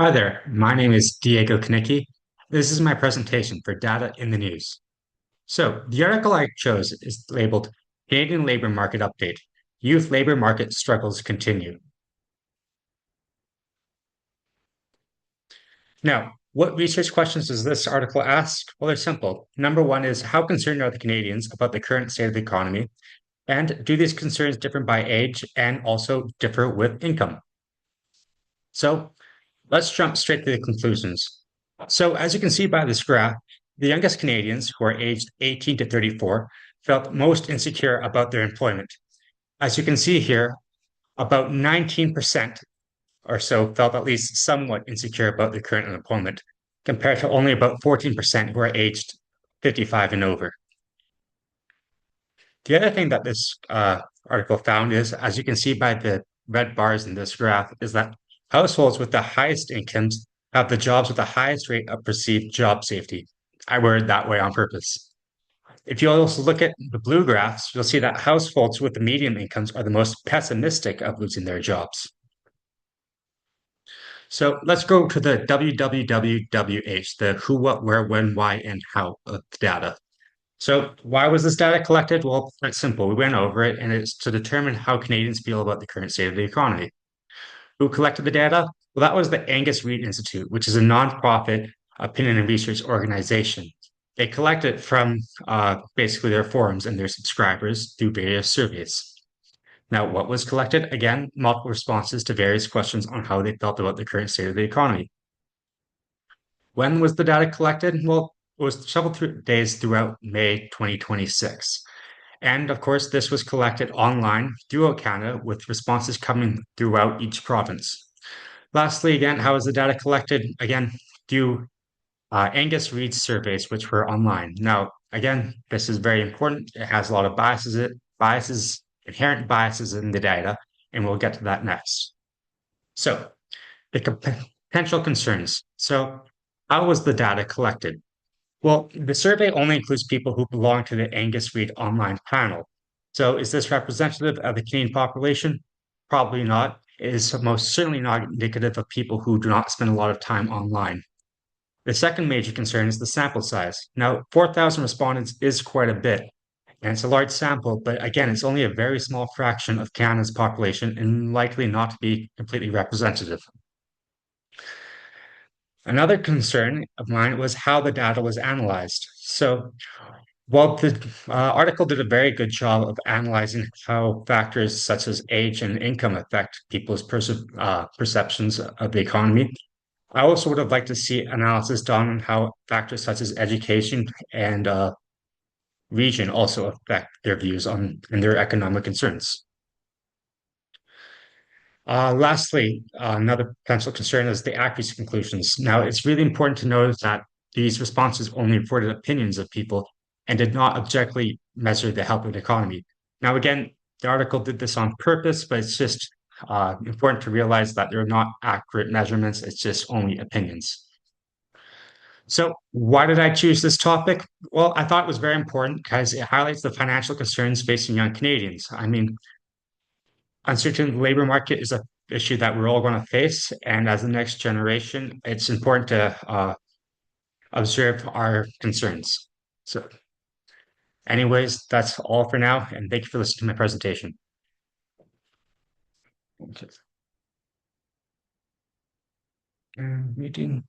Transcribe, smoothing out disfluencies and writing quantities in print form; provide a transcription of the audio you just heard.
Hi there, my name is Diego Kanicki. This is my presentation for Data in the News. So, the article I chose is labeled Canadian Labor Market Update. Youth Labor Market Struggles Continue. Now, what research questions does this article ask? Well, they're simple. Number one is how concerned are the Canadians about the current state of the economy? And do these concerns differ by age and also differ with income? So, let's jump straight to the conclusions. So, as you can see by this graph, the youngest Canadians, who are aged 18 to 34, felt most insecure about their employment. As you can see here, about 19% or so felt at least somewhat insecure about their current employment, compared to only about 14% who are aged 55 and over. The other thing that this article found is, as you can see by the red bars in this graph, is that households with the highest incomes have the jobs with the highest rate of perceived job safety. I worded that way on purpose. If you also look at the blue graphs, you'll see that households with the medium incomes are the most pessimistic of losing their jobs. So let's go to the WWWH, the who, what, where, when, why, and how of the data. So why was this data collected? Well, it's simple. We went over it, and it's to determine how Canadians feel about the current state of the economy. Who collected the data? Well, that was the Angus Reid Institute, which is a nonprofit opinion and research organization. They collect it from basically their forums and their subscribers through various surveys. Now, what was collected? Again, multiple responses to various questions on how they felt about the current state of the economy. When was the data collected? Well, it was several days throughout May 2026. And of course, this was collected online throughout Canada with responses coming throughout each province. Lastly, again, how is the data collected? Again, through Angus Reid's surveys, which were online. Now, again, this is very important. It has a lot of inherent biases in the data, and we'll get to that next. So, the potential concerns. So, how was the data collected? Well, the survey only includes people who belong to the Angus Reid online panel. So, is this representative of the Canadian population? Probably not. It is most certainly not indicative of people who do not spend a lot of time online. The second major concern is the sample size. Now, 4,000 respondents is quite a bit, and it's a large sample, but again, it's only a very small fraction of Canada's population and likely not to be completely representative. Another concern of mine was how the data was analyzed. So, while the article did a very good job of analyzing how factors such as age and income affect people's perceptions of the economy, I also would have liked to see analysis done on how factors such as education and region also affect their views on and their economic concerns. Lastly, another potential concern is the accuracy conclusions. Now, it's really important to note that these responses only reported opinions of people and did not objectively measure the health of the economy. Now, again, the article did this on purpose, but it's just important to realize that they're not accurate measurements. It's just only opinions. So, why did I choose this topic? Well, I thought it was very important because it highlights the financial concerns facing young Canadians. I mean, uncertain labor market is a issue that we're all going to face, and as the next generation, it's important to observe our concerns. So, anyways, that's all for now, and thank you for listening to my presentation. Okay. Meeting.